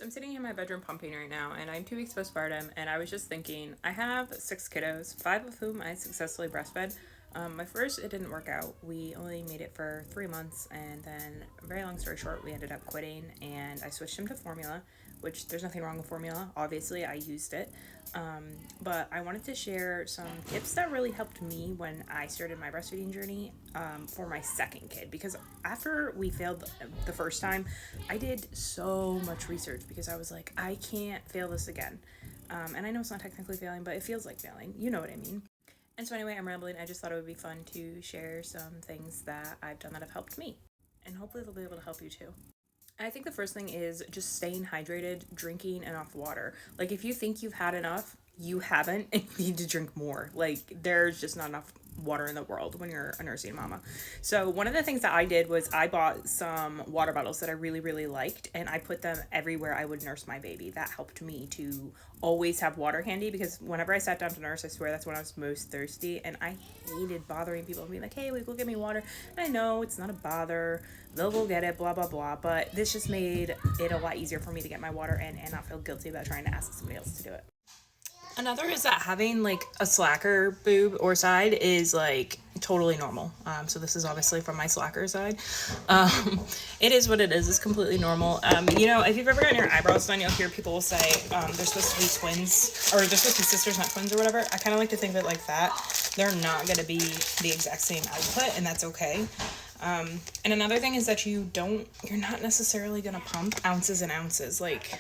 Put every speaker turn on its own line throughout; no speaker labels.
So I'm sitting in my bedroom pumping right now, and I'm 2 weeks postpartum, and I was just thinking, I have 6 kiddos, 5 of whom I successfully breastfed. My first, it didn't work out. We only made it for 3 months, and then, very long story short, we ended up quitting, and I switched him to formula, which there's nothing wrong with formula. Obviously, I used it. But I wanted to share some tips that really helped me when I started my breastfeeding journey for my second kid. Because after we failed the first time, I did so much research because I was like, I can't fail this again. And I know it's not technically failing, but it feels like failing. You know what I mean. And so, anyway, I'm rambling. I just thought it would be fun to share some things that I've done that have helped me. And hopefully, they'll be able to help you too. I think the first thing is just staying hydrated, drinking enough water. Like, if you think you've had enough, you haven't, and you need to drink more. Like, there's just not enough water in the world when you're a nursing mama. So one of the things that I did was I bought some water bottles that I really, really liked, and I put them everywhere I would nurse my baby. That helped me to always have water handy, because whenever I sat down to nurse, I swear that's when I was most thirsty, and I hated bothering people and being like, hey, will you go get me water? And I know it's not a bother, they'll go get it, blah blah blah, but this just made it a lot easier for me to get my water in and not feel guilty about trying to ask somebody else to do it. Another is that having like a slacker boob or side is like totally normal. So this is obviously from my slacker side. It is what it is. It's completely normal. If you've ever gotten your eyebrows done, you'll hear people will say they're supposed to be twins, or they're supposed to be sisters, not twins or whatever. I kind of like to think of it like that. They're not going to be the exact same output, and that's okay. And another thing is that you're not necessarily going to pump ounces and ounces. Like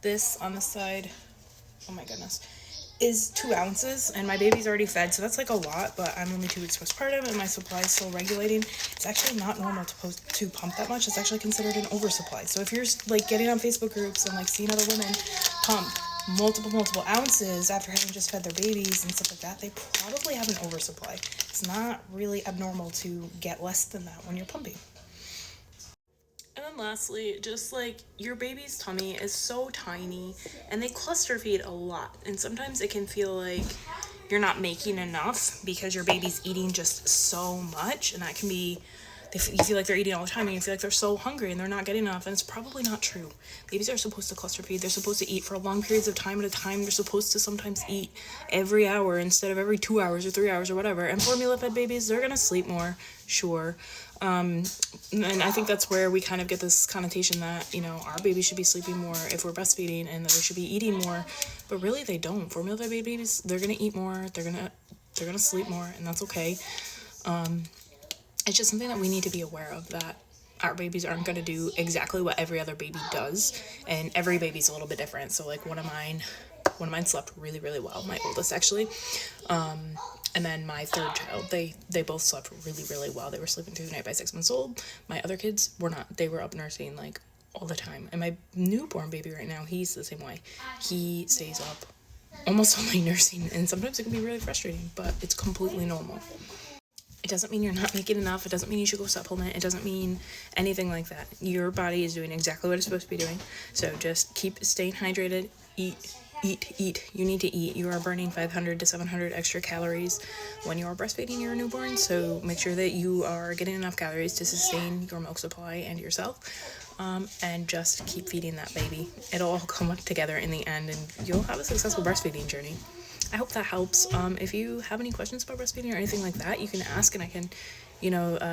this on the side, oh my goodness, is 2 ounces, and my baby's already fed, so that's like a lot, but I'm only 2 weeks postpartum and my supply is still regulating. It's actually not normal to pump that much. It's actually considered an oversupply. So if you're like getting on Facebook groups and like seeing other women pump multiple ounces after having just fed their babies and stuff like that, they probably have an oversupply. It's not really abnormal to get less than that when you're pumping. And then lastly, just like your baby's tummy is so tiny and they cluster feed a lot. And sometimes it can feel like you're not making enough because your baby's eating just so much. And that can be, you feel like they're eating all the time and you feel like they're so hungry and they're not getting enough. And it's probably not true. Babies are supposed to cluster feed. They're supposed to eat for long periods of time at a time. They're supposed to sometimes eat every hour instead of every 2 hours or 3 hours or whatever. And formula fed babies, they're going to sleep more, sure. And I think that's where we kind of get this connotation that, our baby should be sleeping more if we're breastfeeding and that they should be eating more, but really they don't. Formula fed babies, they're going to eat more, they're going to sleep more, and that's okay. It's just something that we need to be aware of, that our babies aren't going to do exactly what every other baby does, and every baby's a little bit different. So like one of mine slept really, really well, my oldest actually. And then my third child, they both slept really, really well. They were sleeping through the night by 6 months old. My other kids were not. They were up nursing like all the time. And my newborn baby right now, he's the same way. He stays up almost only nursing, and sometimes it can be really frustrating, but it's completely normal. It doesn't mean you're not making enough. It doesn't mean you should go supplement. It doesn't mean anything like that. Your body is doing exactly what it's supposed to be doing. So just keep staying hydrated, eat. You need to eat. You are burning 500 to 700 extra calories when you are breastfeeding your newborn, so make sure that you are getting enough calories to sustain your milk supply and yourself, and just keep feeding that baby. It'll all come together in the end, and you'll have a successful breastfeeding journey. I hope that helps. If you have any questions about breastfeeding or anything like that, you can ask, and I can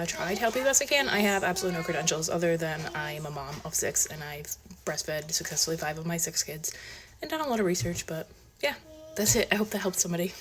try to help you the best I can. I have absolutely no credentials other than I am a mom of 6 and I've breastfed successfully 5 of my 6 kids and done a lot of research, but yeah, that's it. I hope that helped somebody.